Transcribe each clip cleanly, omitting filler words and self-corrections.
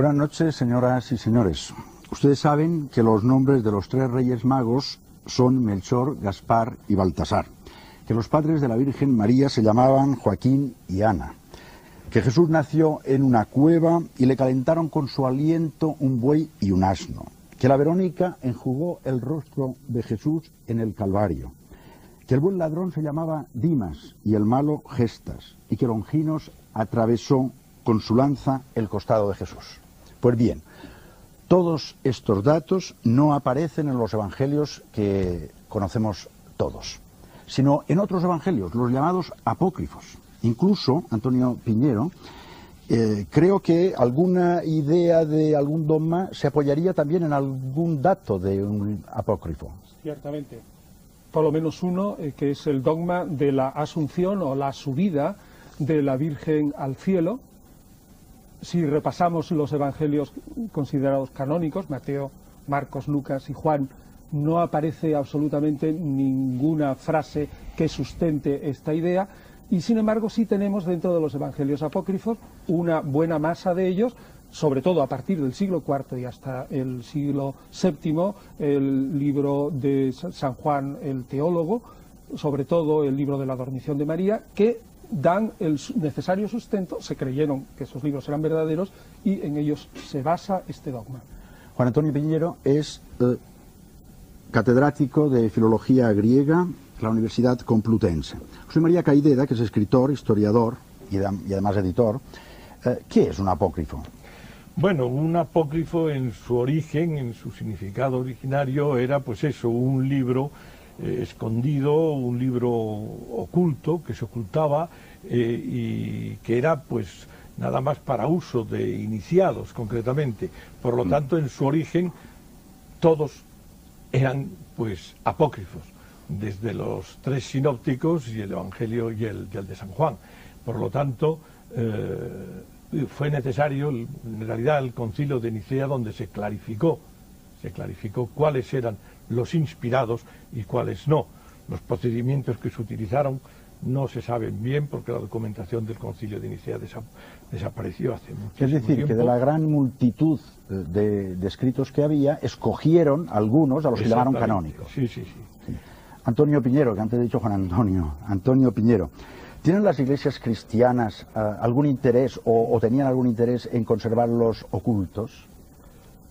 Buenas noches, señoras y señores. Ustedes saben que los nombres de los tres reyes magos son Melchor, Gaspar y Baltasar, que los padres de la Virgen María se llamaban Joaquín y Ana, que Jesús nació en una cueva y le calentaron con su aliento un buey y un asno, que la Verónica enjugó el rostro de Jesús en el Calvario, que el buen ladrón se llamaba Dimas y el malo Gestas, y que Longinos atravesó con su lanza el costado de Jesús. Pues bien, todos estos datos no aparecen en los evangelios que conocemos todos, sino en otros evangelios, los llamados apócrifos. Incluso, Antonio Piñero, creo que alguna idea de algún dogma se apoyaría también en algún dato de un apócrifo. Ciertamente. Por lo menos uno, que es el dogma de la asunción o la subida de la Virgen al cielo. Si repasamos los evangelios considerados canónicos, Mateo, Marcos, Lucas y Juan, no aparece absolutamente ninguna frase que sustente esta idea, y sin embargo sí tenemos dentro de los evangelios apócrifos una buena masa de ellos, sobre todo a partir del siglo IV y hasta el siglo VII, el libro de San Juan el Teólogo, sobre todo el libro de la Dormición de María, que dan el necesario sustento. Se creyeron que esos libros eran verdaderos y en ellos se basa este dogma. Juan Antonio Piñero es catedrático de Filología Griega en la Universidad Complutense. José María Caideda, que es escritor, historiador y además editor, ¿qué es un apócrifo? Bueno, un apócrifo en su origen, en su significado originario, era pues eso, un libro escondido, un libro oculto, que se ocultaba y que era pues nada más para uso de iniciados concretamente. Por lo tanto, en su origen todos eran pues apócrifos, desde los tres sinópticos y el Evangelio y el de San Juan. Por lo tanto, fue necesario, en realidad, el Concilio de Nicea, donde se clarificó cuáles eran los inspirados y cuáles no. Los procedimientos que se utilizaron no se saben bien porque la documentación del Concilio de Nicea desapareció hace muchísimo tiempo. Es decir, que de la gran multitud de escritos que había, escogieron algunos a los que llamaron canónicos. Sí. Antonio Piñero, que antes he dicho Juan Antonio. Antonio Piñero, ¿tienen las iglesias cristianas algún interés o tenían algún interés en conservarlos ocultos?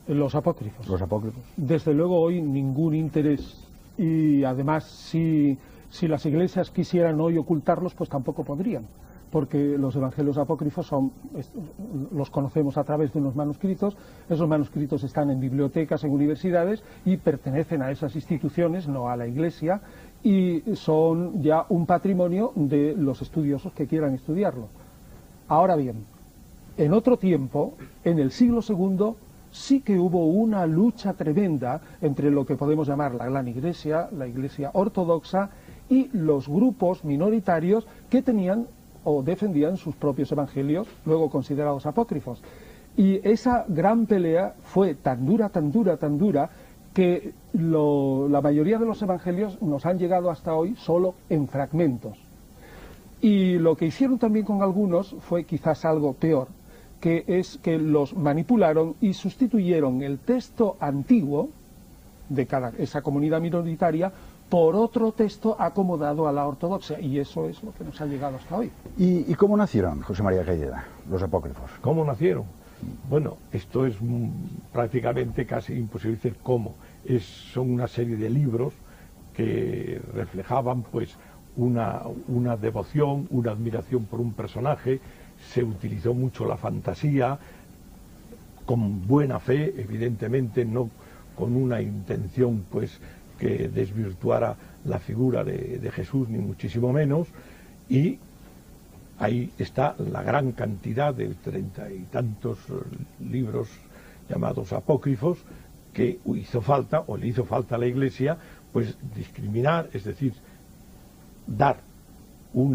Los apócrifos. Los apócrifos. Desde luego hoy ningún interés, y además si las iglesias quisieran hoy ocultarlos, pues tampoco podrían, porque los evangelios apócrifos los conocemos a través de unos manuscritos. Esos manuscritos están en bibliotecas, en universidades, y pertenecen a esas instituciones, no a la iglesia, y son ya un patrimonio de los estudiosos que quieran estudiarlo. Ahora bien, en otro tiempo, en el siglo II, sí que hubo una lucha tremenda entre lo que podemos llamar la gran iglesia, la iglesia ortodoxa, y los grupos minoritarios que tenían o defendían sus propios evangelios, luego considerados apócrifos. Y esa gran pelea fue tan dura, que la mayoría de los evangelios nos han llegado hasta hoy solo en fragmentos. Y lo que hicieron también con algunos fue quizás algo peor, que es que los manipularon y sustituyeron el texto antiguo de esa comunidad minoritaria por otro texto acomodado a la ortodoxia, y eso es lo que nos ha llegado hasta hoy. ¿Y cómo nacieron, José María Caideda, los apócrifos? ¿Cómo nacieron? Bueno, esto es prácticamente casi imposible decir cómo. Son una serie de libros que reflejaban pues una devoción, una admiración por un personaje. Se utilizó mucho la fantasía, con buena fe, evidentemente, no con una intención pues que desvirtuara la figura de Jesús, ni muchísimo menos, y ahí está la gran cantidad de 30 y tantos libros llamados apócrifos que hizo falta, o le hizo falta a la Iglesia, pues discriminar, es decir, dar un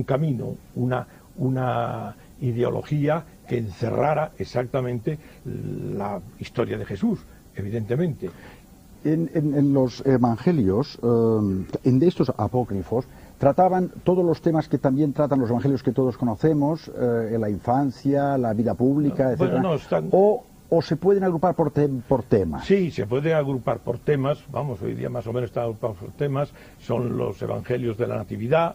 camino, una ideología que encerrara exactamente la historia de Jesús, evidentemente. En los evangelios, en estos apócrifos, trataban todos los temas que también tratan los evangelios que todos conocemos, la infancia, la vida pública, etc. Bueno, no, están... ¿O se pueden agrupar por temas? Sí, se pueden agrupar por temas, vamos, hoy día más o menos están agrupados por temas, son los evangelios de la Natividad,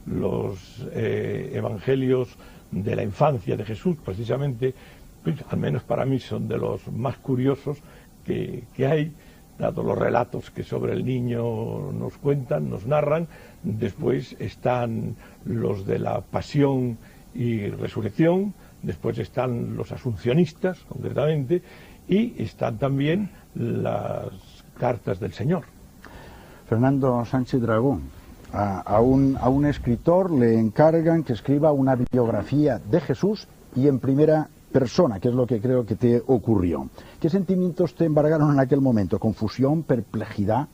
los evangelios de la infancia de Jesús, precisamente, pues, al menos para mí son de los más curiosos que hay, dado los relatos que sobre el niño nos cuentan, nos narran. Después están los de la pasión y resurrección, después están los asuncionistas, concretamente, y están también las cartas del Señor. Fernando Sánchez Dragó, a un escritor le encargan que escriba una biografía de Jesús y en primera persona, que es lo que creo que te ocurrió. ¿Qué sentimientos te embargaron en aquel momento? ¿Confusión, perplejidad?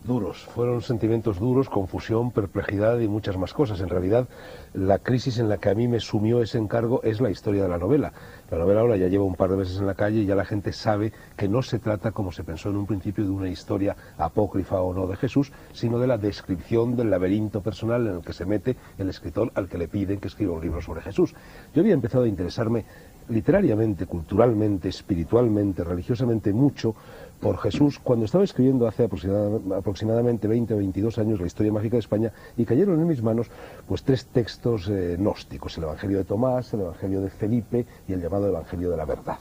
Duros, fueron sentimientos duros, confusión, perplejidad y muchas más cosas. En realidad, la crisis en la que a mí me sumió ese encargo es la historia de la novela. La novela ahora ya lleva un par de meses en la calle y ya la gente sabe que no se trata, como se pensó en un principio, de una historia apócrifa o no de Jesús, sino de la descripción del laberinto personal en el que se mete el escritor al que le piden que escriba un libro sobre Jesús. Yo había empezado a interesarme literariamente, culturalmente, espiritualmente, religiosamente mucho por Jesús cuando estaba escribiendo hace aproximadamente 20 o 22 años la historia mágica de España, y cayeron en mis manos pues 3 textos gnósticos: el Evangelio de Tomás, el Evangelio de Felipe y el llamado Evangelio de la Verdad.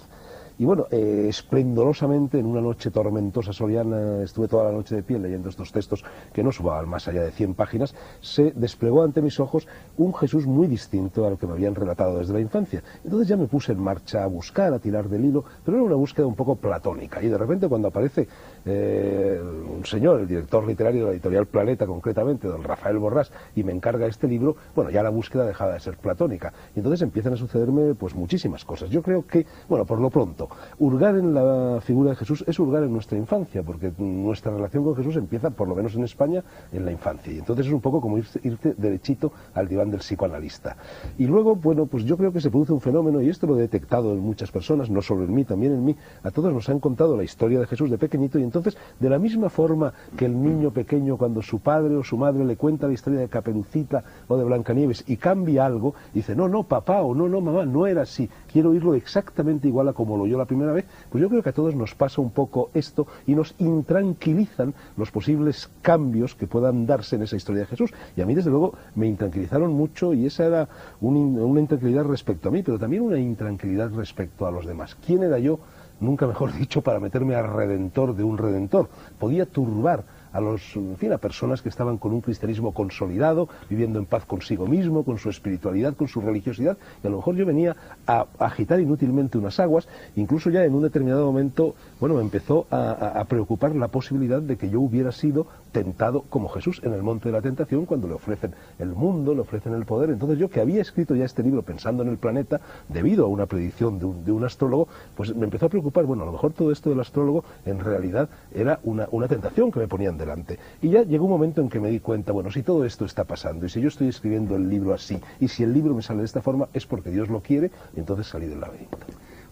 Y bueno, esplendorosamente, en una noche tormentosa soriana, estuve toda la noche de pie leyendo estos textos que no subaban más allá de 100 páginas, se desplegó ante mis ojos un Jesús muy distinto al que me habían relatado desde la infancia. Entonces ya me puse en marcha a buscar, a tirar del hilo, pero era una búsqueda un poco platónica. Y de repente, cuando aparece un señor, el director literario de la editorial Planeta, concretamente, don Rafael Borrás, y me encarga este libro, bueno, ya la búsqueda dejaba de ser platónica. Y entonces empiezan a sucederme pues muchísimas cosas. Yo creo que, bueno, por lo pronto, hurgar en la figura de Jesús es hurgar en nuestra infancia, porque nuestra relación con Jesús empieza, por lo menos en España, en la infancia. Y entonces es un poco como irte derechito al diván del psicoanalista. Y luego, bueno, pues yo creo que se produce un fenómeno, y esto lo he detectado en muchas personas, no solo en mí, también en mí. A todos nos han contado la historia de Jesús de pequeñito, y entonces, de la misma forma que el niño pequeño, cuando su padre o su madre le cuenta la historia de Caperucita o de Blancanieves y cambia algo, dice, no, no, papá, o no, no, mamá, no era así, quiero oírlo exactamente igual a como lo oyó la primera vez. Pues yo creo que a todos nos pasa un poco esto, y nos intranquilizan los posibles cambios que puedan darse en esa historia de Jesús. Y a mí, desde luego, me intranquilizaron mucho, y esa era una intranquilidad respecto a mí, pero también una intranquilidad respecto a los demás. ¿Quién era yo, nunca mejor dicho, para meterme al redentor de un redentor? Podía turbar a personas que estaban con un cristianismo consolidado, viviendo en paz consigo mismo, con su espiritualidad, con su religiosidad, y a lo mejor yo venía a agitar inútilmente unas aguas. Incluso ya en un determinado momento, bueno, me empezó a preocupar la posibilidad de que yo hubiera sido tentado como Jesús en el monte de la tentación, cuando le ofrecen el mundo, le ofrecen el poder. Entonces yo, que había escrito ya este libro pensando en el planeta, debido a una predicción de un astrólogo, pues me empezó a preocupar, bueno, a lo mejor todo esto del astrólogo en realidad era una tentación que me ponían delante. Y ya llegó un momento en que me di cuenta, bueno, si todo esto está pasando, y si yo estoy escribiendo el libro así, y si el libro me sale de esta forma, es porque Dios lo quiere, y entonces salí del laberinto.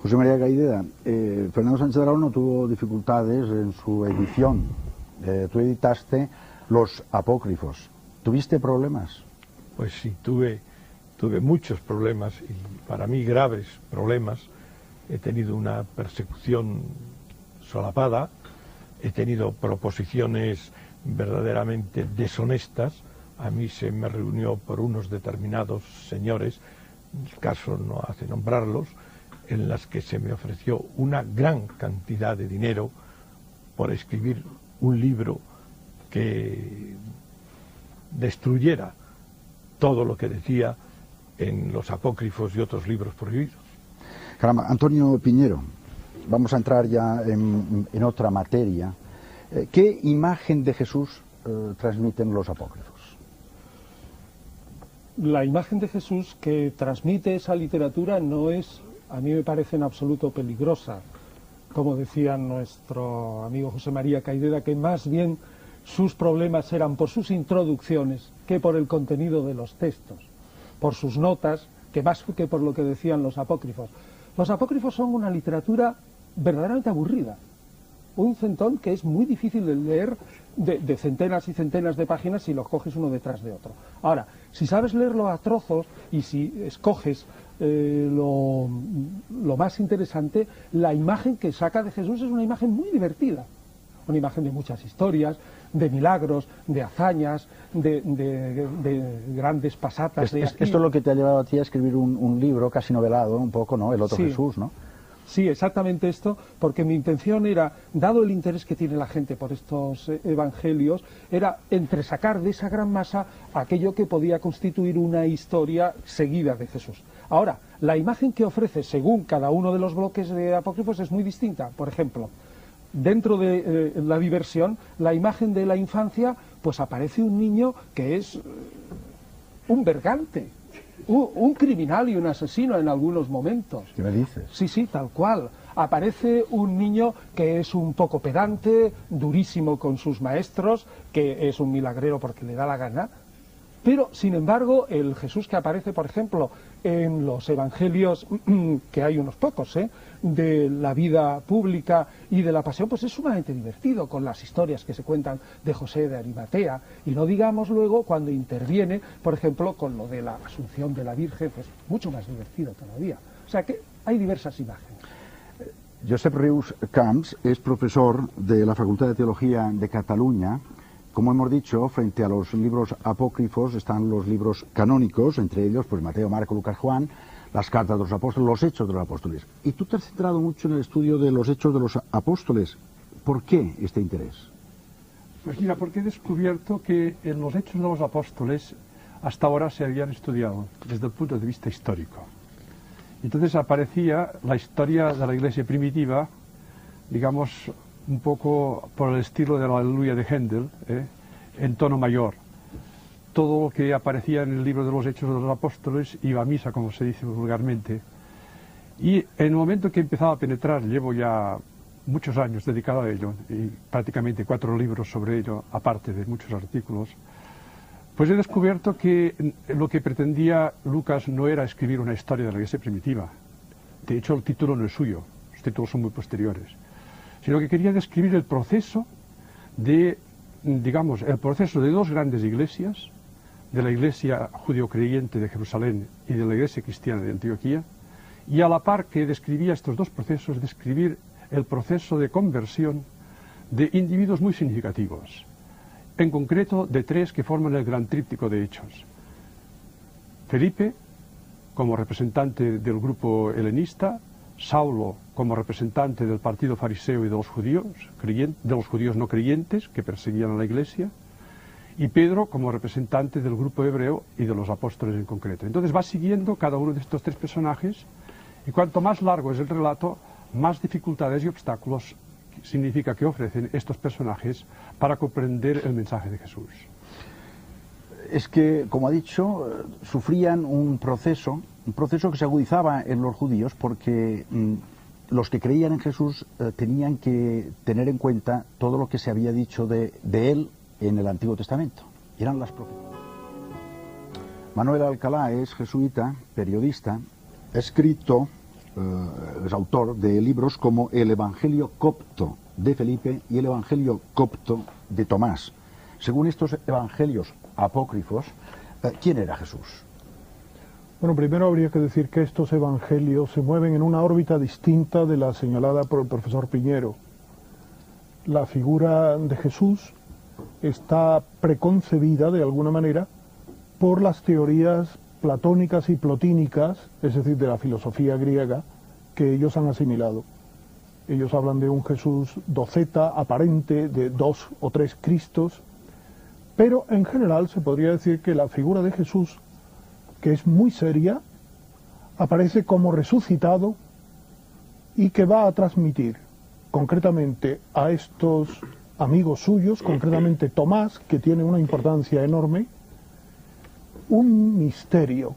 José María Caideda, Fernando Sánchez Dragó no tuvo dificultades en su edición. Tú editaste los apócrifos. ¿Tuviste problemas? Pues sí, tuve muchos problemas, y para mí graves problemas. He tenido una persecución solapada, he tenido proposiciones verdaderamente deshonestas. A mí se me reunió por unos determinados señores, el caso no hace nombrarlos, en las que se me ofreció una gran cantidad de dinero por escribir un libro que destruyera todo lo que decía en los apócrifos y otros libros prohibidos. Caramba, Antonio Piñero, vamos a entrar ya en otra materia. ¿Qué imagen de Jesús transmiten los apócrifos? La imagen de Jesús que transmite esa literatura no es, a mí me parece en absoluto peligrosa, como decía nuestro amigo José María Caideda, que más bien sus problemas eran por sus introducciones que por el contenido de los textos, por sus notas, que más que por lo que decían los apócrifos. Los apócrifos son una literatura verdaderamente aburrida, un centón que es muy difícil de leer, de centenas y centenas de páginas si lo coges uno detrás de otro. Ahora, si sabes leerlo a trozos y si escoges lo más interesante, la imagen que saca de Jesús es una imagen muy divertida. Una imagen de muchas historias, de milagros, de hazañas, de grandes pasatas. Esto es lo que te ha llevado a ti a escribir un libro casi novelado, un poco, ¿no? El otro Sí. Jesús, ¿no? Sí, exactamente esto, porque mi intención era, dado el interés que tiene la gente por estos evangelios, era entresacar de esa gran masa aquello que podía constituir una historia seguida de Jesús. Ahora, la imagen que ofrece según cada uno de los bloques de apócrifos es muy distinta. Por ejemplo, dentro de la diversión, la imagen de la infancia, pues aparece un niño que es un bergante, un criminal y un asesino en algunos momentos. ¿Qué me dices? Sí, sí, tal cual. Aparece un niño que es un poco pedante, durísimo con sus maestros, que es un milagrero porque le da la gana. Pero, sin embargo, el Jesús que aparece, por ejemplo, en los evangelios, que hay unos pocos, de la vida pública y de la pasión, pues es sumamente divertido con las historias que se cuentan de José de Arimatea. Y no digamos luego cuando interviene, por ejemplo, con lo de la Asunción de la Virgen, pues mucho más divertido todavía. O sea que hay diversas imágenes. Josep Rius Camps es profesor de la Facultad de Teología de Cataluña. Como hemos dicho, frente a los libros apócrifos están los libros canónicos, entre ellos pues Mateo, Marco, Lucas, Juan, las cartas de los apóstoles, los hechos de los apóstoles. Y tú te has centrado mucho en el estudio de los hechos de los apóstoles. ¿Por qué este interés? Pues mira, porque he descubierto que en los hechos de los apóstoles hasta ahora se habían estudiado desde el punto de vista histórico. Entonces aparecía la historia de la iglesia primitiva, digamos, un poco por el estilo de la Aleluya de Händel, en tono mayor. Todo lo que aparecía en el libro de los Hechos de los Apóstoles iba a misa, como se dice vulgarmente. Y en el momento que empezaba a penetrar, llevo ya muchos años dedicado a ello, y prácticamente 4 libros sobre ello, aparte de muchos artículos, pues he descubierto que lo que pretendía Lucas no era escribir una historia de la iglesia primitiva. De hecho, el título no es suyo, los títulos son muy posteriores. Sino que quería describir el proceso de, digamos, el proceso de 2 grandes iglesias, de la iglesia judío-creyente de Jerusalén y de la iglesia cristiana de Antioquía, y a la par que describía estos 2 procesos, describir el proceso de conversión de individuos muy significativos, en concreto de 3 que forman el gran tríptico de Hechos. Felipe, como representante del grupo helenista, Saulo como representante del partido fariseo y de los judíos no creyentes que perseguían a la iglesia, y Pedro como representante del grupo hebreo y de los apóstoles en concreto. Entonces va siguiendo cada uno de estos 3 personajes, y cuanto más largo es el relato, más dificultades y obstáculos significa que ofrecen estos personajes para comprender el mensaje de Jesús. Es que, como ha dicho, sufrían un proceso que se agudizaba en los judíos porque los que creían en Jesús tenían que tener en cuenta todo lo que se había dicho de él en el Antiguo Testamento. Eran las profecías. Manuel Alcalá es jesuita, periodista, ha escrito, es autor de libros como El Evangelio Copto de Felipe y El Evangelio Copto de Tomás. Según estos evangelios apócrifos, ¿quién era Jesús? Bueno, primero habría que decir que estos evangelios se mueven en una órbita distinta de la señalada por el profesor Piñero. La figura de Jesús está preconcebida de alguna manera por las teorías platónicas y plotínicas, es decir, de la filosofía griega, que ellos han asimilado. Ellos hablan de un Jesús doceta, aparente, de 2 o 3 Cristos, pero en general se podría decir que la figura de Jesús, que es muy seria, aparece como resucitado y que va a transmitir concretamente a estos amigos suyos, concretamente Tomás, que tiene una importancia enorme, un misterio,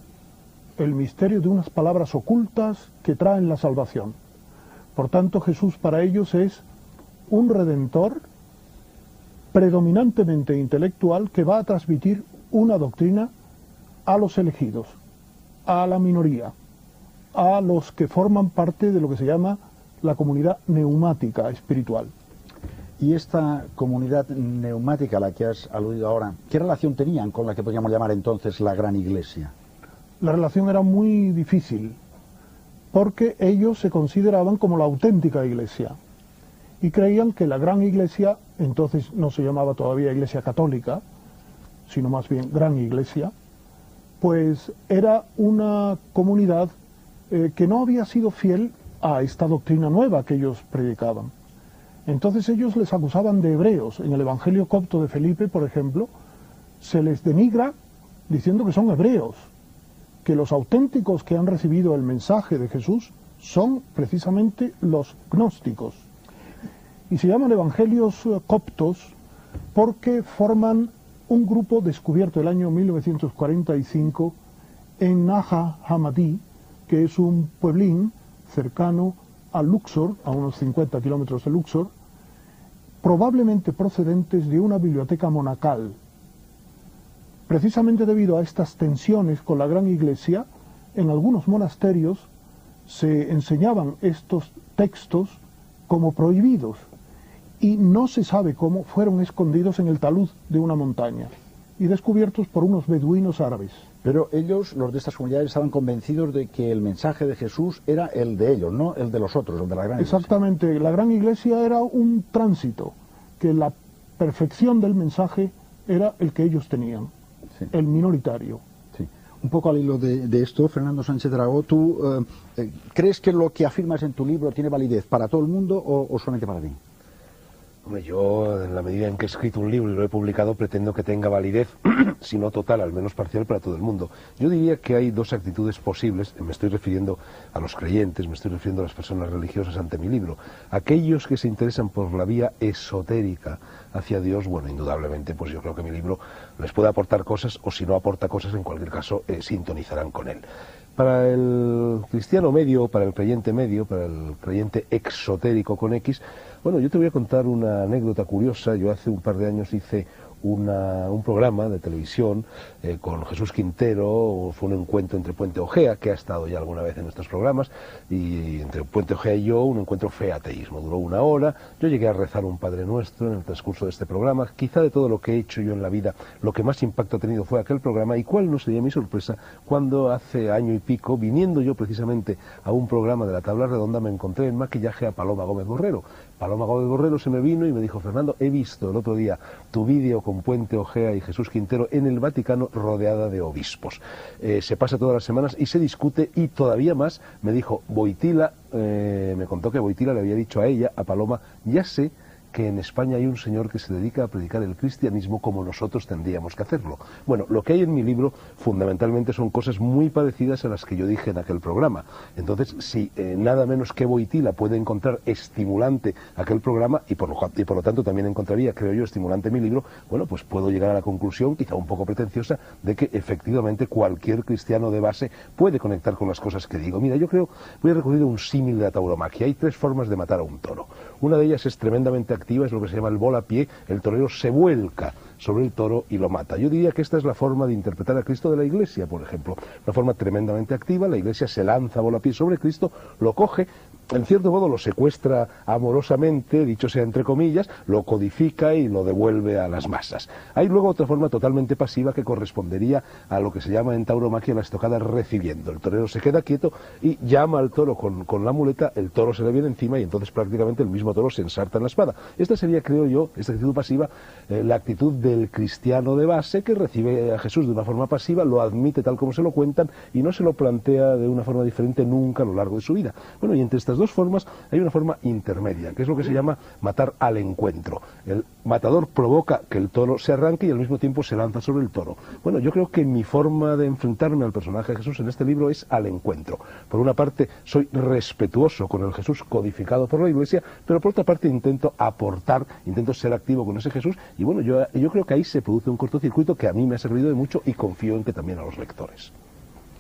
el misterio de unas palabras ocultas que traen la salvación. Por tanto, Jesús para ellos es un redentor predominantemente intelectual que va a transmitir una doctrina a los elegidos, a la minoría, a los que forman parte de lo que se llama la comunidad neumática espiritual. ¿Y esta comunidad neumática a la que has aludido ahora, qué relación tenían con la que podríamos llamar entonces la Gran Iglesia? La relación era muy difícil, porque ellos se consideraban como la auténtica Iglesia y creían que la Gran Iglesia, entonces no se llamaba todavía Iglesia Católica, sino más bien Gran Iglesia, pues era una comunidad que no había sido fiel a esta doctrina nueva que ellos predicaban. Entonces ellos les acusaban de hebreos. En el Evangelio copto de Felipe, por ejemplo, se les denigra diciendo que son hebreos, que los auténticos que han recibido el mensaje de Jesús son precisamente los gnósticos. Y se llaman evangelios coptos porque forman un grupo descubierto el año 1945 en Naha Hammadi, que es un pueblín cercano a Luxor, a unos 50 kilómetros de Luxor, probablemente procedentes de una biblioteca monacal. Precisamente debido a estas tensiones con la Gran Iglesia, en algunos monasterios se enseñaban estos textos como prohibidos y no se sabe cómo fueron escondidos en el talud de una montaña y descubiertos por unos beduinos árabes. Pero ellos, los de estas comunidades, estaban convencidos de que el mensaje de Jesús era el de ellos, no el de los otros, el de la Gran Iglesia. Exactamente, la Gran Iglesia era un tránsito, que la perfección del mensaje era el que ellos tenían, sí, el minoritario. Sí. Un poco al hilo de esto, Fernando Sánchez Dragó, ¿tú crees que lo que afirmas en tu libro tiene validez para todo el mundo o solamente para ti? Hombre, yo, en la medida en que he escrito un libro y lo he publicado, pretendo que tenga validez, si no total, al menos parcial, para todo el mundo. Yo diría que hay dos actitudes posibles, me estoy refiriendo a los creyentes, me estoy refiriendo a las personas religiosas ante mi libro. Aquellos que se interesan por la vía esotérica hacia Dios, bueno, indudablemente, pues yo creo que mi libro les puede aportar cosas, o si no aporta cosas, en cualquier caso, sintonizarán con él. Para el cristiano medio, para el creyente exotérico con X, bueno, yo te voy a contar una anécdota curiosa. Yo hace un par de años hice un programa de televisión con Jesús Quintero. Fue un encuentro entre Puente Ojea, que ha estado ya alguna vez en estos programas, y entre Puente Ojea y yo, un encuentro fe-ateísmo. Duró 1 hora, yo llegué a rezar un Padre Nuestro en el transcurso de este programa. Quizá de todo lo que he hecho yo en la vida, lo que más impacto ha tenido fue aquel programa, y cuál no sería mi sorpresa cuando hace año y pico, viniendo yo precisamente a un programa de la Tabla Redonda, me encontré en maquillaje a Paloma Gómez Borrero. Paloma Gómez Borrero se me vino y me dijo: Fernando, he visto el otro día tu vídeo con Puente Ojea y Jesús Quintero en el Vaticano rodeada de obispos. Se pasa todas las semanas y se discute, y todavía más, me dijo Boitila, me contó que Boitila le había dicho a ella, a Paloma: ya sé que en España hay un señor que se dedica a predicar el cristianismo como nosotros tendríamos que hacerlo. Bueno, lo que hay en mi libro fundamentalmente son cosas muy parecidas a las que yo dije en aquel programa. Entonces, si nada menos que Boitila puede encontrar estimulante aquel programa, y por lo tanto también encontraría, creo yo, estimulante mi libro, bueno, pues puedo llegar a la conclusión, quizá un poco pretenciosa, de que efectivamente cualquier cristiano de base puede conectar con las cosas que digo. Mira, yo creo, voy a recurrir a un símil de la tauromaquia. Hay 3 formas de matar a un toro. Una de ellas es tremendamente activa, es lo que se llama el volapié. El torero se vuelca sobre el toro y lo mata. Yo diría que esta es la forma de interpretar a Cristo de la Iglesia, por ejemplo. Una forma tremendamente activa. La Iglesia se lanza a volapié sobre Cristo, lo coge, en cierto modo lo secuestra amorosamente, dicho sea entre comillas, lo codifica y lo devuelve a las masas. Hay luego otra forma totalmente pasiva que correspondería a lo que se llama en tauromaquia la estocada recibiendo. El torero se queda quieto y llama al toro con la muleta, el toro se le viene encima y entonces prácticamente el mismo toro se ensarta en la espada. Esta sería, creo yo, esta actitud pasiva, la actitud del cristiano de base que recibe a Jesús de una forma pasiva, lo admite tal como se lo cuentan y no se lo plantea de una forma diferente nunca a lo largo de su vida. Bueno, y entre estas 2 formas hay una forma intermedia, que es lo que se llama matar al encuentro. El matador provoca que el toro se arranque y al mismo tiempo se lanza sobre el toro. Bueno, yo creo que mi forma de enfrentarme al personaje de Jesús en este libro es al encuentro. Por una parte, soy respetuoso con el Jesús codificado por la Iglesia, pero por otra parte intento aportar, intento ser activo con ese Jesús, y bueno, yo creo que ahí se produce un cortocircuito que a mí me ha servido de mucho y confío en que también a los lectores.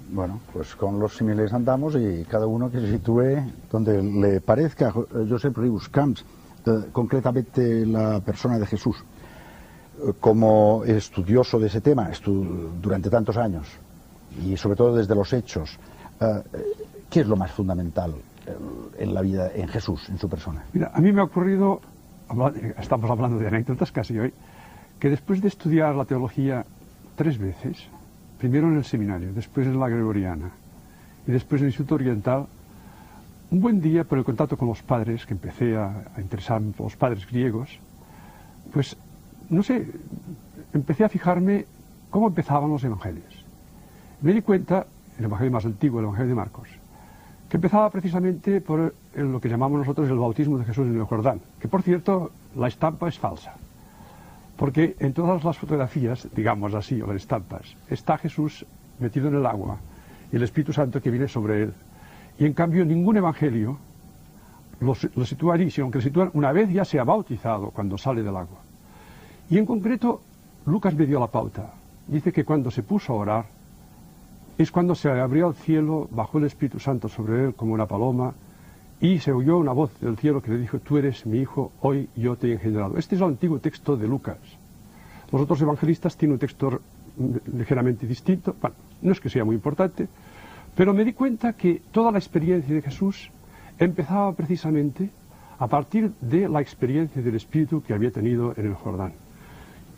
Bueno, pues con los símiles andamos y cada uno que se sitúe donde le parezca. Josep Rius Camps, concretamente la persona de Jesús, como estudioso de ese tema durante tantos años y sobre todo desde los hechos, ¿qué es lo más fundamental en la vida, en Jesús, en su persona? Mira, a mí me ha ocurrido estamos hablando de anécdotas casi hoy, que después de estudiar la teología 3 veces, primero en el seminario, después en la Gregoriana y después en el Instituto Oriental, un buen día, por el contacto con los padres, que empecé a interesarme por los padres griegos, pues, no sé, empecé a fijarme cómo empezaban los evangelios. Me di cuenta, el evangelio más antiguo, el evangelio de Marcos, que empezaba precisamente por lo que llamamos nosotros el bautismo de Jesús en el Jordán, que por cierto, la estampa es falsa, porque en todas las fotografías, digamos así, o las estampas, está Jesús metido en el agua y el Espíritu Santo que viene sobre él. Y en cambio ningún evangelio lo sitúa allí, sino que lo sitúa una vez ya se ha bautizado cuando sale del agua. Y en concreto, Lucas me dio la pauta. Dice que cuando se puso a orar, es cuando se abrió el cielo, bajó el Espíritu Santo sobre él como una paloma, y se oyó una voz del cielo que le dijo: tú eres mi hijo, hoy yo te he engendrado. Este es el antiguo texto de Lucas. Los otros evangelistas tienen un texto ligeramente distinto. Bueno, no es que sea muy importante, pero me di cuenta que toda la experiencia de Jesús empezaba precisamente a partir de la experiencia del Espíritu que había tenido en el Jordán.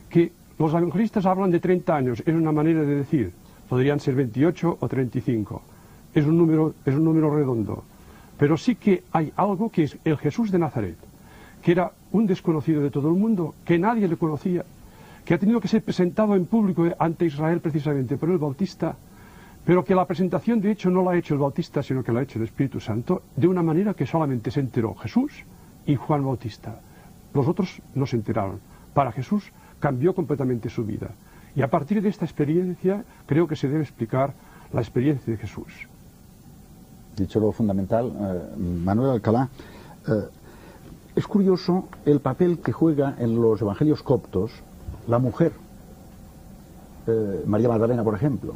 Que los evangelistas hablan de 30 años, es una manera de decir, podrían ser 28 o 35, es un número redondo, pero sí que hay algo que es el Jesús de Nazaret, que era un desconocido de todo el mundo, que nadie le conocía, que ha tenido que ser presentado en público ante Israel precisamente por el Bautista, pero que la presentación de hecho no la ha hecho el Bautista, sino que la ha hecho el Espíritu Santo, de una manera que solamente se enteró Jesús y Juan Bautista. Los otros no se enteraron. Para Jesús cambió completamente su vida. Y a partir de esta experiencia creo que se debe explicar la experiencia de Jesús. Dicho lo fundamental, Manuel Alcalá, es curioso el papel que juega en los evangelios coptos la mujer, María Magdalena, por ejemplo.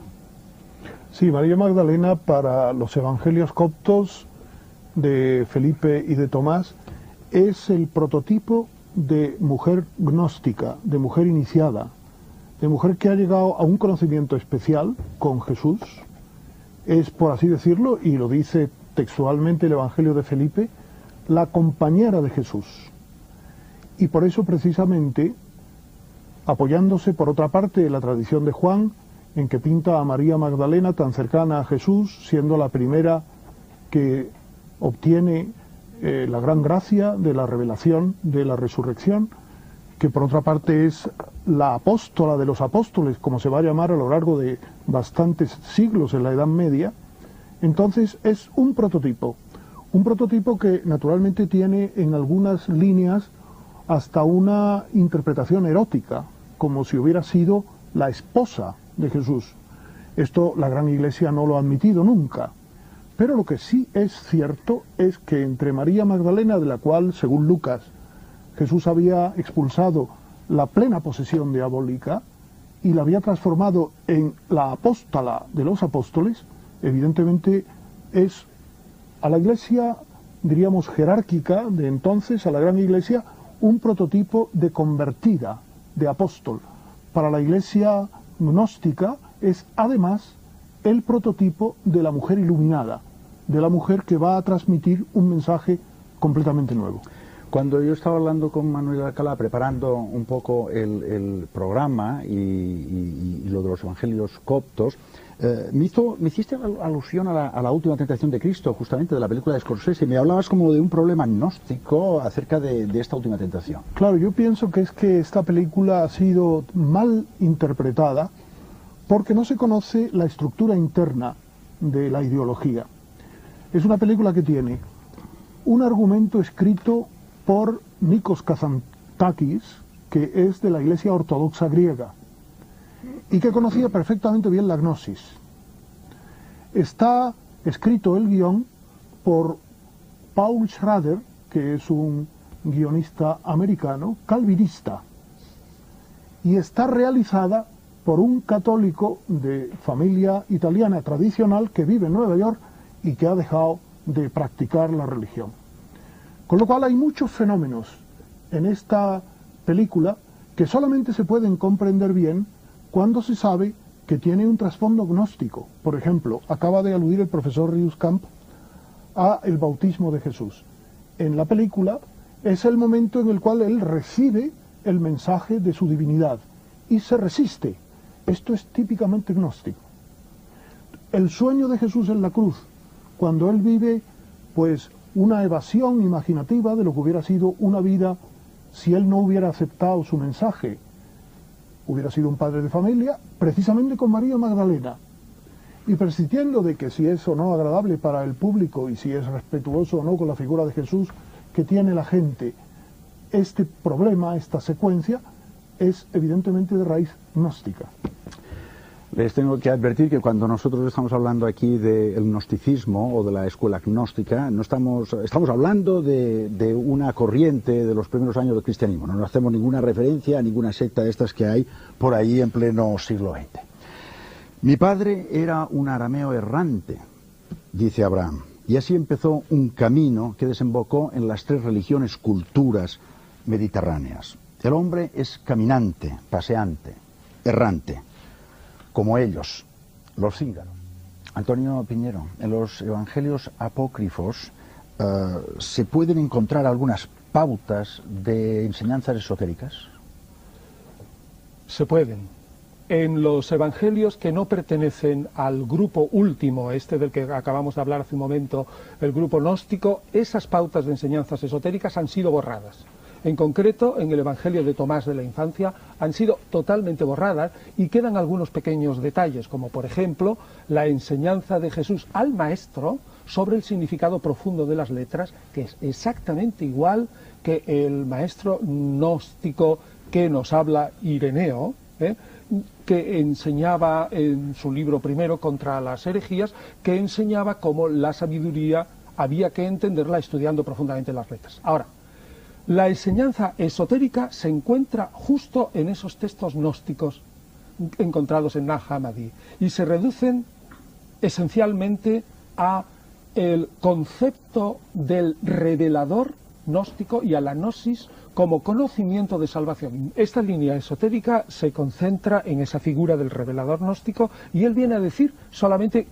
Sí, María Magdalena para los evangelios coptos de Felipe y de Tomás es el prototipo de mujer gnóstica, de mujer iniciada, de mujer que ha llegado a un conocimiento especial con Jesús. Es, por así decirlo, y lo dice textualmente el Evangelio de Felipe, la compañera de Jesús. Y por eso precisamente, apoyándose por otra parte en la tradición de Juan, en que pinta a María Magdalena tan cercana a Jesús, siendo la primera que obtiene la gran gracia de la revelación de la resurrección, que por otra parte es la apóstola de los apóstoles, como se va a llamar a lo largo de bastantes siglos en la Edad Media. Entonces es un prototipo que naturalmente tiene en algunas líneas hasta una interpretación erótica, como si hubiera sido la esposa de Jesús. Esto la Gran Iglesia no lo ha admitido nunca. Pero lo que sí es cierto es que entre María Magdalena, de la cual, según Lucas, Jesús había expulsado la plena posesión diabólica y la había transformado en la apóstola de los apóstoles, evidentemente es a la Iglesia, diríamos, jerárquica de entonces, a la Gran Iglesia, un prototipo de convertida, de apóstol. Para la Iglesia gnóstica es además el prototipo de la mujer iluminada, de la mujer que va a transmitir un mensaje completamente nuevo. Cuando yo estaba hablando con Manuel Alcalá, preparando un poco el programa y lo de los evangelios coptos, me hiciste alusión a la última tentación de Cristo, justamente de la película de Scorsese. Me hablabas como de un problema gnóstico acerca de esta última tentación. Claro, yo pienso que es que esta película ha sido mal interpretada porque no se conoce la estructura interna de la ideología. Es una película que tiene un argumento escrito por Nikos Kazantzakis, que es de la Iglesia Ortodoxa griega, y que conocía perfectamente bien la gnosis. Está escrito el guión por Paul Schrader, que es un guionista americano, calvinista, y está realizada por un católico de familia italiana tradicional que vive en Nueva York y que ha dejado de practicar la religión. Con lo cual hay muchos fenómenos en esta película que solamente se pueden comprender bien cuando se sabe que tiene un trasfondo gnóstico. Por ejemplo, acaba de aludir el profesor Rius Camp a el bautismo de Jesús. En la película, Es el momento en el cual él recibe el mensaje de su divinidad y se resiste. Esto es típicamente gnóstico. El sueño de Jesús en la cruz, cuando él vive pues una evasión imaginativa de lo que hubiera sido una vida si él no hubiera aceptado su mensaje, hubiera sido un padre de familia, precisamente con María Magdalena, y persistiendo de que si es o no agradable para el público y si es respetuoso o no con la figura de Jesús que tiene la gente, este problema, esta secuencia, es evidentemente de raíz gnóstica. Les tengo que advertir que cuando nosotros estamos hablando aquí del gnosticismo o de la escuela gnóstica, no estamos hablando de una corriente de los primeros años del cristianismo. No hacemos ninguna referencia a ninguna secta de estas que hay por ahí en pleno siglo XX. Mi padre era un arameo errante, dice Abraham, y así empezó un camino que desembocó en las tres religiones culturas mediterráneas. El hombre es caminante, paseante, errante, como ellos, los cíngaros. Antonio Piñero, en los evangelios apócrifos ¿se pueden encontrar algunas pautas de enseñanzas esotéricas? Se pueden. En los evangelios que no pertenecen al grupo último, este del que acabamos de hablar hace un momento, el grupo gnóstico, esas pautas de enseñanzas esotéricas han sido borradas. En concreto, en el Evangelio de Tomás de la Infancia han sido totalmente borradas y quedan algunos pequeños detalles, como por ejemplo la enseñanza de Jesús al maestro sobre el significado profundo de las letras, que es exactamente igual que el maestro gnóstico que nos habla Ireneo, que enseñaba en su libro primero contra las herejías, que enseñaba cómo la sabiduría había que entenderla estudiando profundamente las letras. Ahora, la enseñanza esotérica se encuentra justo en esos textos gnósticos encontrados en Nag Hammadi y se reducen esencialmente a el concepto del revelador gnóstico y a la gnosis como conocimiento de salvación. Esta línea esotérica se concentra en esa figura del revelador gnóstico y él viene a decir solamente,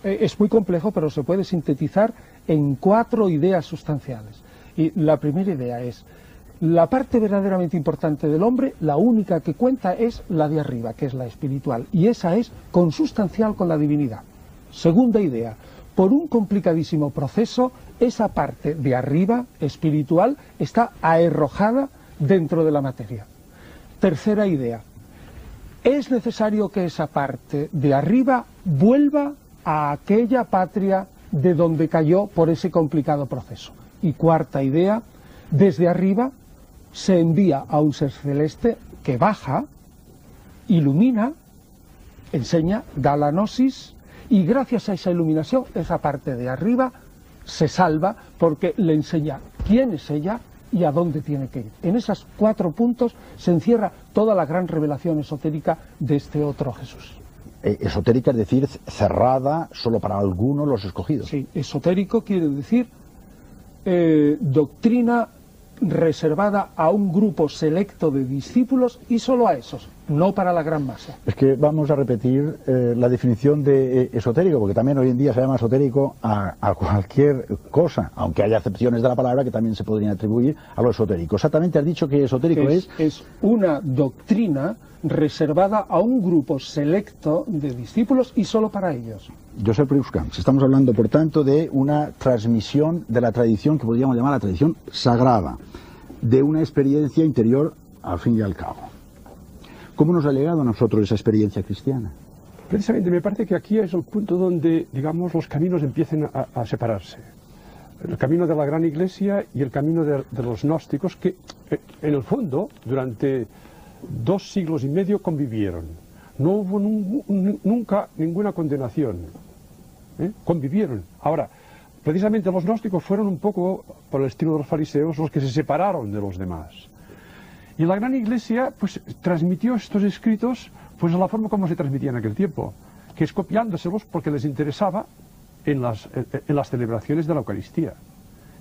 es muy complejo, pero se puede sintetizar en 4 ideas sustanciales. Y la primera idea es, la parte verdaderamente importante del hombre, la única que cuenta es la de arriba, que es la espiritual, y esa es consustancial con la divinidad. Segunda idea, por un complicadísimo proceso, esa parte de arriba, espiritual, está aherrojada dentro de la materia. Tercera idea, es necesario que esa parte de arriba vuelva a aquella patria de donde cayó por ese complicado proceso. Y cuarta idea, desde arriba se envía a un ser celeste que baja, ilumina, enseña, da la gnosis, y gracias a esa iluminación, esa parte de arriba se salva porque le enseña quién es ella y a dónde tiene que ir. En esos 4 puntos se encierra toda la gran revelación esotérica de este otro Jesús. Esotérica es decir, cerrada solo para algunos los escogidos. Sí, esotérico quiere decir doctrina reservada a un grupo selecto de discípulos y solo a esos, no para la gran masa. Es que vamos a repetir la definición de esotérico, porque también hoy en día se llama esotérico a cualquier cosa, aunque haya excepciones de la palabra que también se podrían atribuir a lo esotérico. Exactamente has dicho que esotérico es una doctrina reservada a un grupo selecto de discípulos y solo para ellos. Josep Preuskams, estamos hablando por tanto de una transmisión de la tradición que podríamos llamar la tradición sagrada, de una experiencia interior al fin y al cabo. ¿Cómo nos ha llegado a nosotros esa experiencia cristiana? Precisamente me parece que aquí es el punto donde, digamos, los caminos empiezan a separarse. El camino de la gran iglesia y el camino de los gnósticos que, en el fondo, durante 2 siglos y medio convivieron. No hubo nunca ninguna condenación. Convivieron. Ahora, precisamente los gnósticos fueron un poco, por el estilo de los fariseos, los que se separaron de los demás. Y la gran iglesia, pues, transmitió estos escritos, pues, de la forma como se transmitían en aquel tiempo, que es copiándoselos porque les interesaba en las celebraciones de la Eucaristía,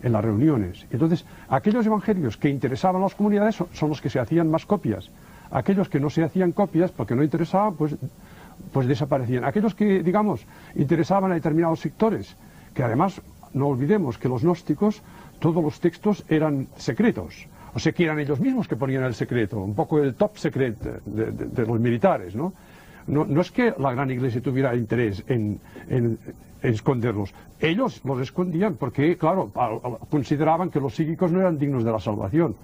en las reuniones. Entonces, aquellos evangelios que interesaban a las comunidades son los que se hacían más copias. Aquellos que no se hacían copias porque no interesaban, pues desaparecían. Aquellos que, digamos, interesaban a determinados sectores, que además no olvidemos que los gnósticos todos los textos eran secretos. O sea, que eran ellos mismos que ponían el secreto, un poco el top secret de los militares, ¿no? No es que la gran iglesia tuviera interés en esconderlos. Ellos los escondían porque, claro, consideraban que los psíquicos no eran dignos de la salvación.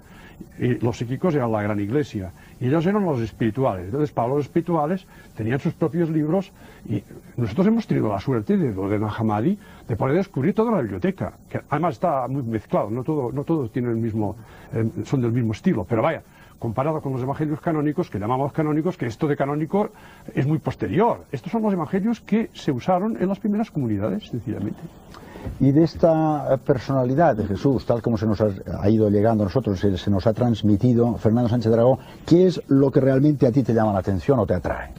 Y los psíquicos eran la gran iglesia. Y ellos eran los espirituales. Entonces, para los espirituales tenían sus propios libros. Y nosotros hemos tenido la suerte de lo de Nahamadi, de poder descubrir toda la biblioteca. Que además está muy mezclado. No todos tienen el mismo, son del mismo estilo. Pero vaya, comparado con los evangelios canónicos, que llamamos canónicos, que esto de canónico es muy posterior. Estos son los evangelios que se usaron en las primeras comunidades, sencillamente. Y de esta personalidad de Jesús, tal como se nos ha ido llegando a nosotros, se nos ha transmitido, Fernando Sánchez Dragó, ¿qué es lo que realmente a ti te llama la atención o te atrae?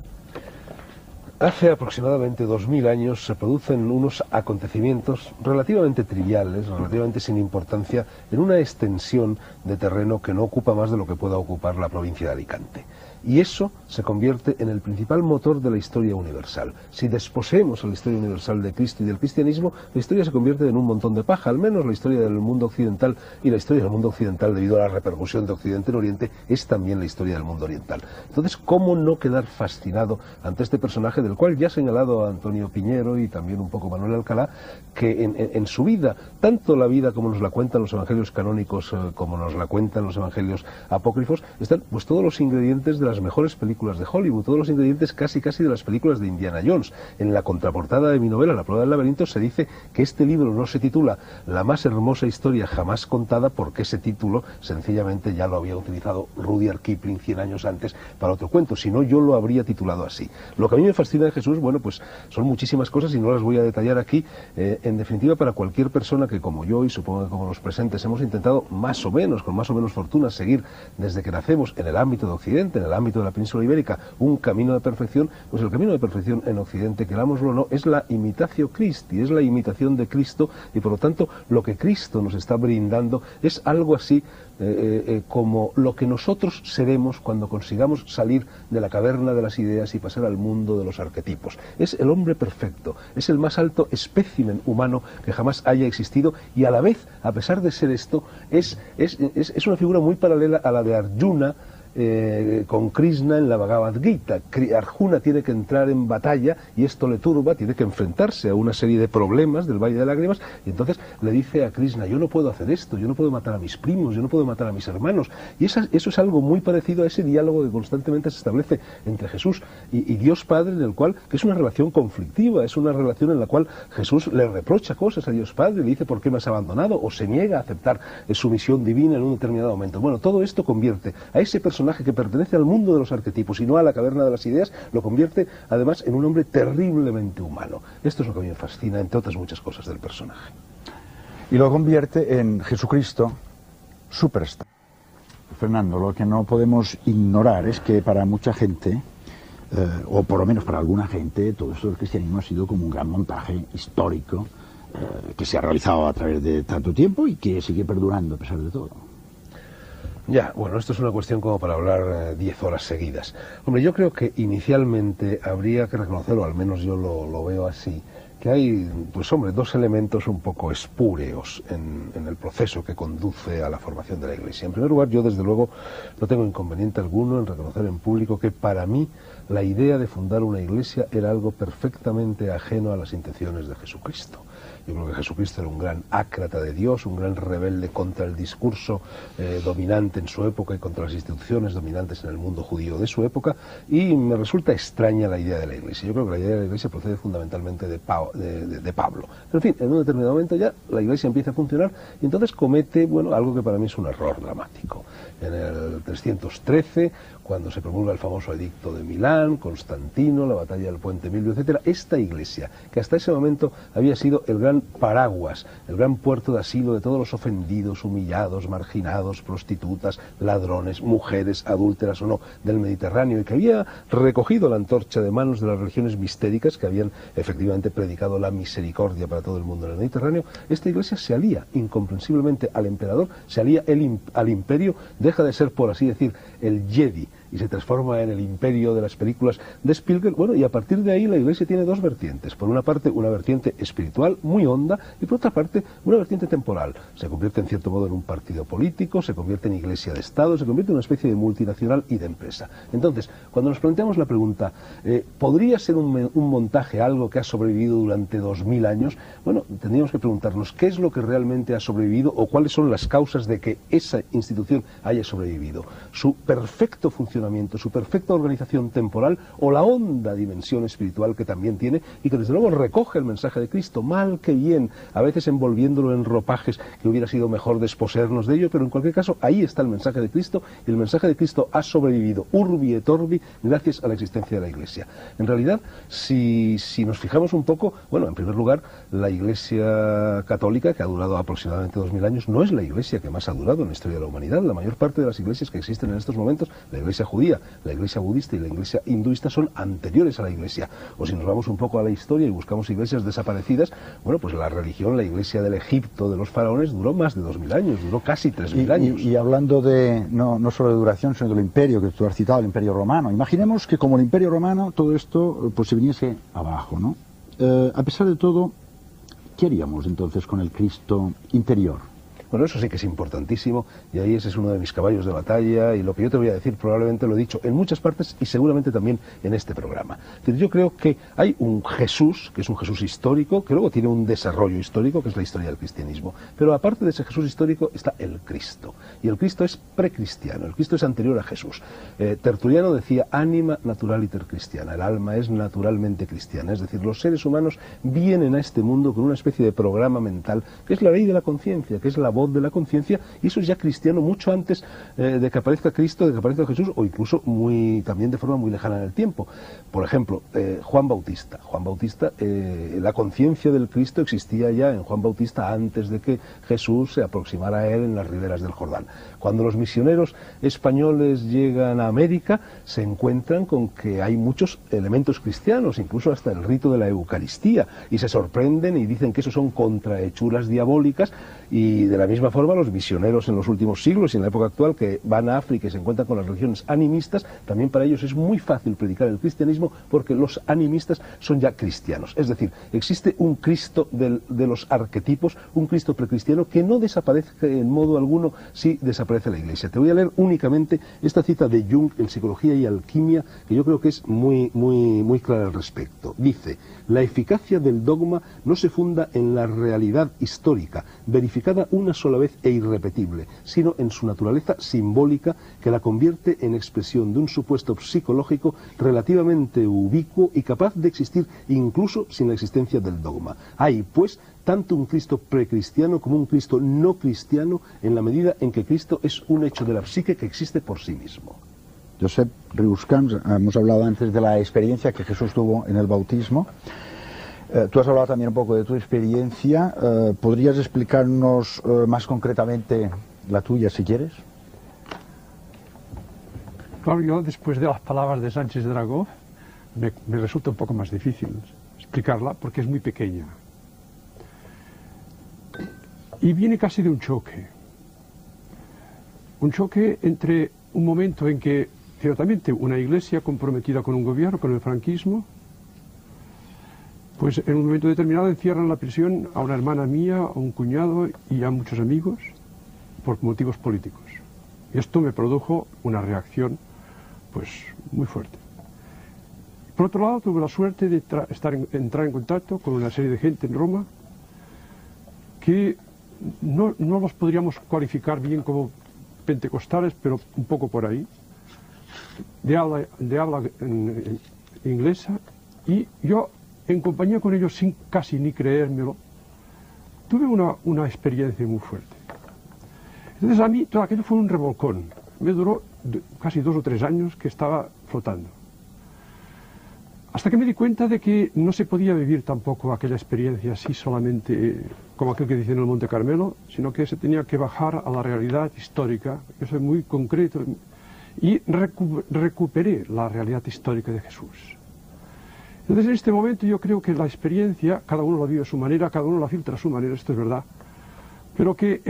Hace aproximadamente 2000 años se producen unos acontecimientos relativamente triviales, relativamente sin importancia, en una extensión de terreno que no ocupa más de lo que pueda ocupar la provincia de Alicante. Y eso se convierte en el principal motor de la historia universal. Si desposeemos a la historia universal de Cristo y del cristianismo, la historia se convierte en un montón de paja. Al menos la historia del mundo occidental, y la historia del mundo occidental, debido a la repercusión de Occidente en Oriente, es también la historia del mundo oriental. Entonces, ¿cómo no quedar fascinado ante este personaje del cual ya ha señalado a Antonio Piñero y también un poco Manuel Alcalá, que en su vida, tanto la vida como nos la cuentan los evangelios canónicos, como nos la cuentan los evangelios apócrifos, están pues todos los ingredientes de las mejores películas de Hollywood, todos los ingredientes casi de las películas de Indiana Jones. En la contraportada de mi novela, La prueba del laberinto, se dice que este libro no se titula La más hermosa historia jamás contada, porque ese título sencillamente ya lo había utilizado Rudyard Kipling 100 años antes para otro cuento, si no yo lo habría titulado así. Lo que a mí me fascina de Jesús, bueno, pues son muchísimas cosas y no las voy a detallar aquí. En definitiva, para cualquier persona que como yo y supongo que como los presentes hemos intentado más o menos, con más o menos fortuna, seguir desde que nacemos en el ámbito de Occidente, en el ámbito de la península ibérica, un camino de perfección, pues el camino de perfección en Occidente, querámoslo o no, es la imitatio Christi, es la imitación de Cristo, y por lo tanto lo que Cristo nos está brindando es algo así como lo que nosotros seremos cuando consigamos salir de la caverna de las ideas y pasar al mundo de los arquetipos. Es el hombre perfecto, es el más alto espécimen humano que jamás haya existido, y a la vez, a pesar de ser esto, es una figura muy paralela a la de Arjuna, con Krishna en la Bhagavad Gita. Arjuna tiene que entrar en batalla y esto le turba, tiene que enfrentarse a una serie de problemas del Valle de Lágrimas, y entonces le dice a Krishna: yo no puedo hacer esto, yo no puedo matar a mis primos, yo no puedo matar a mis hermanos. Y eso es algo muy parecido a ese diálogo que constantemente se establece entre Jesús y Dios Padre, en el cual, que es una relación conflictiva, es una relación en la cual Jesús le reprocha cosas a Dios Padre, le dice: ¿por qué me has abandonado? O se niega a aceptar su misión divina en un determinado momento. Bueno, todo esto convierte a ese personaje que pertenece al mundo de los arquetipos y no a la caverna de las ideas, lo convierte además en un hombre terriblemente humano. Esto es lo que a mí me fascina, entre otras muchas cosas del personaje. Y lo convierte en Jesucristo superstar. Fernando, lo que no podemos ignorar es que para mucha gente, o por lo menos para alguna gente, todo esto del cristianismo ha sido como un gran montaje histórico que se ha realizado a través de tanto tiempo y que sigue perdurando a pesar de todo. Ya, bueno, esto es una cuestión como para hablar 10 horas seguidas. Hombre, yo creo que inicialmente habría que reconocerlo, al menos yo lo veo así, que hay, pues hombre, dos elementos un poco espúreos en el proceso que conduce a la formación de la Iglesia. En primer lugar, yo desde luego no tengo inconveniente alguno en reconocer en público que para mí la idea de fundar una Iglesia era algo perfectamente ajeno a las intenciones de Jesucristo. Yo creo que Jesucristo era un gran ácrata de Dios, un gran rebelde contra el discurso dominante en su época y contra las instituciones dominantes en el mundo judío de su época, y me resulta extraña la idea de la Iglesia. Yo creo que la idea de la Iglesia procede fundamentalmente de Pablo. Pero en fin, en un determinado momento ya la Iglesia empieza a funcionar y entonces comete, bueno, algo que para mí es un error dramático. En el 313, cuando se promulga el famoso edicto de Milán, Constantino, la batalla del Puente Milvio, etcétera, esta Iglesia, que hasta ese momento había sido el gran paraguas, el gran puerto de asilo de todos los ofendidos, humillados, marginados, prostitutas, ladrones, mujeres, adúlteras o no, del Mediterráneo, y que había recogido la antorcha de manos de las religiones mistéricas que habían efectivamente predicado la misericordia para todo el mundo en el Mediterráneo, esta Iglesia se alía incomprensiblemente al emperador, se alía al imperio, deja de ser, por así decir, el Jedi, y se transforma en el imperio de las películas de Spielberg. Bueno, y a partir de ahí la Iglesia tiene dos vertientes. Por una parte, una vertiente espiritual muy honda, y por otra parte, una vertiente temporal. Se convierte en cierto modo en un partido político, se convierte en iglesia de Estado, se convierte en una especie de multinacional y de empresa. Entonces, cuando nos planteamos la pregunta, ¿podría ser un montaje algo que ha sobrevivido durante 2000 años? Bueno, tendríamos que preguntarnos qué es lo que realmente ha sobrevivido o cuáles son las causas de que esa institución haya sobrevivido. Su perfecto funcionamiento, su perfecta organización temporal o la honda dimensión espiritual que también tiene y que desde luego recoge el mensaje de Cristo, mal que bien, a veces envolviéndolo en ropajes que hubiera sido mejor desposeernos de ello, pero en cualquier caso ahí está el mensaje de Cristo, y el mensaje de Cristo ha sobrevivido urbi et orbi gracias a la existencia de la Iglesia. En realidad, si nos fijamos un poco, bueno, en primer lugar, la Iglesia católica, que ha durado aproximadamente 2000 años, no es la Iglesia que más ha durado en la historia de la humanidad. La mayor parte de las iglesias que existen en estos momentos, la Iglesia judía, la Iglesia budista y la Iglesia hinduista, son anteriores a la Iglesia. O si nos vamos un poco a la historia y buscamos iglesias desaparecidas, bueno, pues la religión, la Iglesia del Egipto de los faraones duró más de 2000 años, duró casi 3000 años. Y hablando de, no solo de duración, sino del imperio, que tú has citado, el imperio romano, imaginemos que como el imperio romano todo esto pues se viniese abajo, ¿no? A pesar de todo, ¿qué haríamos entonces con el Cristo interior? Bueno, eso sí que es importantísimo, y ahí ese es uno de mis caballos de batalla, y lo que yo te voy a decir probablemente lo he dicho en muchas partes y seguramente también en este programa. Pero yo creo que hay un Jesús, que es un Jesús histórico, que luego tiene un desarrollo histórico, que es la historia del cristianismo. Pero aparte de ese Jesús histórico está el Cristo, y el Cristo es precristiano, el Cristo es anterior a Jesús. Tertuliano decía, anima naturaliter cristiana, el alma es naturalmente cristiana, es decir, los seres humanos vienen a este mundo con una especie de programa mental, que es la ley de la conciencia, que es la voz de la conciencia, y eso es ya cristiano mucho antes de que aparezca Cristo, de que aparezca Jesús, o incluso también de forma muy lejana en el tiempo. Por ejemplo, Juan Bautista, la conciencia del Cristo existía ya en Juan Bautista antes de que Jesús se aproximara a él en las riberas del Jordán. Cuando los misioneros españoles llegan a América, se encuentran con que hay muchos elementos cristianos, incluso hasta el rito de la Eucaristía, y se sorprenden y dicen que eso son contrahechuras diabólicas. Y de la misma forma los misioneros en los últimos siglos y en la época actual que van a África y se encuentran con las religiones animistas, también para ellos es muy fácil predicar el cristianismo porque los animistas son ya cristianos. Es decir, existe un Cristo de los arquetipos, un Cristo precristiano que no desaparece en modo alguno si desaparece la Iglesia. Te voy a leer únicamente esta cita de Jung en Psicología y Alquimia, que yo creo que es muy clara al respecto. Dice, la eficacia del dogma no se funda en la realidad histórica, verificada una sola vez e irrepetible, sino en su naturaleza simbólica que la convierte en expresión de un supuesto psicológico relativamente ubicuo y capaz de existir incluso sin la existencia del dogma. Hay, pues, tanto un Cristo precristiano como un Cristo no cristiano en la medida en que Cristo es un hecho de la psique que existe por sí mismo. Josep Rius-Camps, hemos hablado antes de la experiencia que Jesús tuvo en el bautismo. Tú has hablado también un poco de tu experiencia. ¿Podrías explicarnos más concretamente la tuya, si quieres? Claro, yo después de las palabras de Sánchez Dragó me resulta un poco más difícil explicarla porque es muy pequeña. Y viene casi de un choque. Un choque entre un momento en que, ciertamente, una iglesia comprometida con un gobierno, con el franquismo, pues en un momento determinado encierran en la prisión a una hermana mía, a un cuñado y a muchos amigos por motivos políticos. Y esto me produjo una reacción pues muy fuerte. Por otro lado, tuve la suerte de entrar en contacto con una serie de gente en Roma que no los podríamos cualificar bien como pentecostales, pero un poco por ahí, de habla inglesa, y yo, en compañía con ellos, sin casi ni creérmelo, tuve una experiencia muy fuerte. Entonces a mí todo aquello fue un revolcón. Me duró casi 2 o 3 años que estaba flotando. Hasta que me di cuenta de que no se podía vivir tampoco aquella experiencia así solamente como aquel que dice en el Monte Carmelo, sino que se tenía que bajar a la realidad histórica. Yo soy muy concreto y recuperé la realidad histórica de Jesús. Entonces en este momento yo creo que la experiencia, cada uno la vive a su manera, cada uno la filtra a su manera, esto es verdad, pero que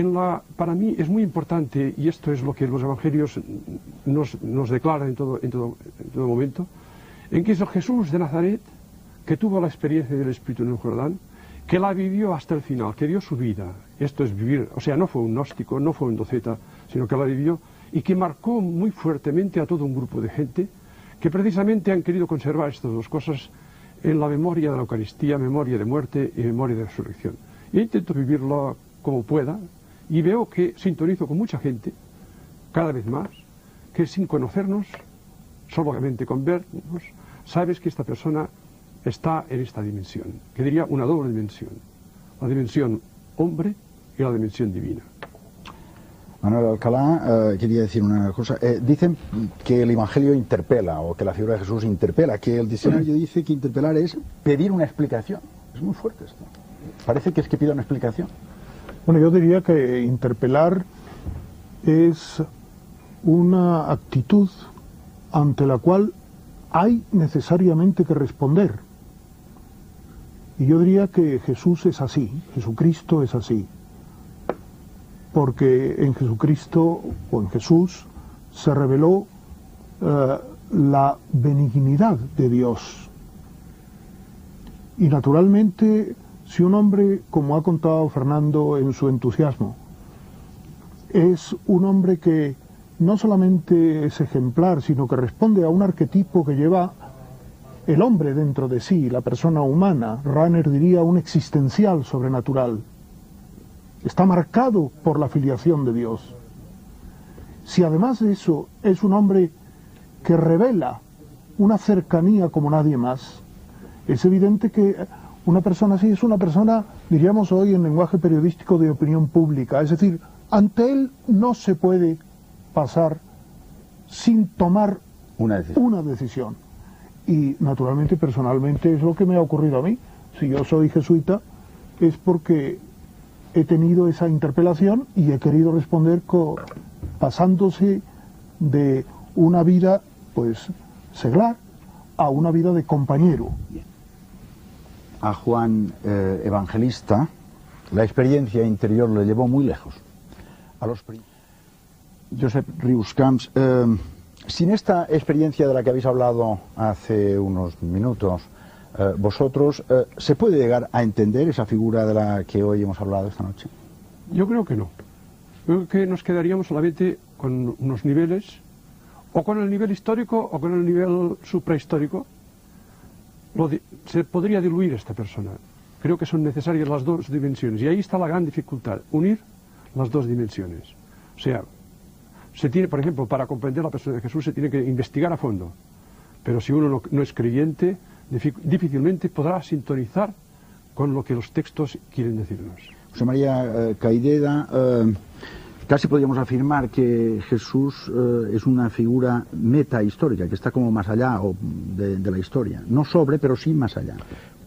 para mí es muy importante, y esto es lo que los evangelios nos declaran en todo momento, en que es el Jesús de Nazaret que tuvo la experiencia del Espíritu en el Jordán, que la vivió hasta el final, que dio su vida. Esto es vivir, o sea, no fue un gnóstico, no fue un doceta, sino que la vivió y que marcó muy fuertemente a todo un grupo de gente que precisamente han querido conservar estas dos cosas en la memoria de la Eucaristía, memoria de muerte y memoria de resurrección. Yo intento vivirlo como pueda y veo que sintonizo con mucha gente, cada vez más, que sin conocernos, solamente con vernos, sabes que esta persona está en esta dimensión, que diría una doble dimensión, la dimensión hombre y la dimensión divina. Manuel Alcalá, quería decir una cosa. Dicen que el Evangelio interpela, o que la figura de Jesús interpela, que el diccionario dice que interpelar es pedir una explicación. Es muy fuerte esto. Parece que es que pida una explicación. Bueno, yo diría que interpelar es una actitud ante la cual hay necesariamente que responder. Y yo diría que Jesús es así, Jesucristo es así, porque en Jesucristo o en Jesús se reveló la benignidad de Dios. Y naturalmente, si un hombre, como ha contado Fernando en su entusiasmo, es un hombre que no solamente es ejemplar, sino que responde a un arquetipo que lleva el hombre dentro de sí, la persona humana, Rahner diría un existencial sobrenatural, está marcado por la filiación de Dios. Si además de eso es un hombre que revela una cercanía como nadie más, es evidente que una persona así es una persona, diríamos hoy en lenguaje periodístico, de opinión pública, es decir, ante él no se puede pasar sin tomar una decisión. Y naturalmente, personalmente, es lo que me ha ocurrido a mí. Si yo soy jesuita, es porque he tenido esa interpelación y he querido responder pasándose de una vida, pues, seglar a una vida de compañero. A Juan Evangelista, la experiencia interior le llevó muy lejos. Josep Rius-Camps, sin esta experiencia de la que habéis hablado hace unos minutos, vosotros, ¿se puede llegar a entender esa figura de la que hoy hemos hablado esta noche? Yo creo que no. Creo que nos quedaríamos solamente con unos niveles, o con el nivel histórico o con el nivel suprahistórico. Se podría diluir esta persona. Creo que son necesarias las dos dimensiones. Y ahí está la gran dificultad, unir las dos dimensiones. O sea, se tiene, por ejemplo, para comprender la persona de Jesús se tiene que investigar a fondo. Pero si uno no es creyente, difícilmente podrá sintonizar con lo que los textos quieren decirnos. José María Caideda, casi podríamos afirmar que Jesús es una figura metahistórica, que está como más allá de la historia. No sobre, pero sí más allá.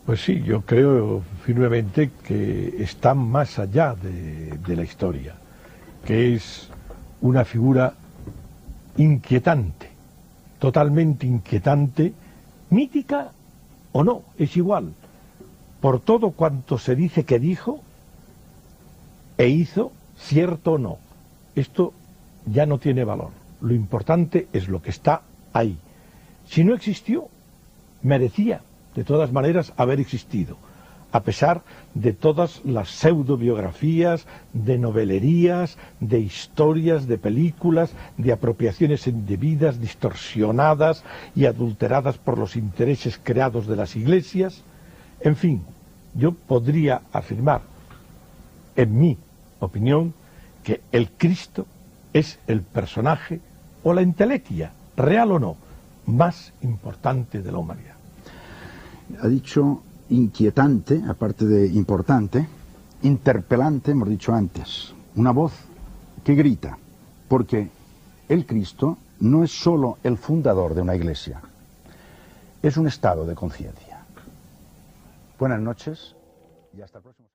Pues sí, yo creo firmemente que está más allá de la historia, que es una figura inquietante, totalmente inquietante, mítica o no, es igual, por todo cuanto se dice que dijo e hizo, cierto o no. Esto ya no tiene valor. Lo importante es lo que está ahí. Si no existió, merecía, de todas maneras, haber existido, a pesar de todas las pseudobiografías, de novelerías, de historias, de películas, de apropiaciones indebidas, distorsionadas y adulteradas por los intereses creados de las iglesias. En fin, yo podría afirmar, en mi opinión, que el Cristo es el personaje o la entelequia, real o no, más importante de la humanidad. Ha dicho inquietante, aparte de importante, interpelante, hemos dicho antes, una voz que grita, porque el Cristo no es solo el fundador de una iglesia, es un estado de conciencia. Buenas noches y hasta el próximo.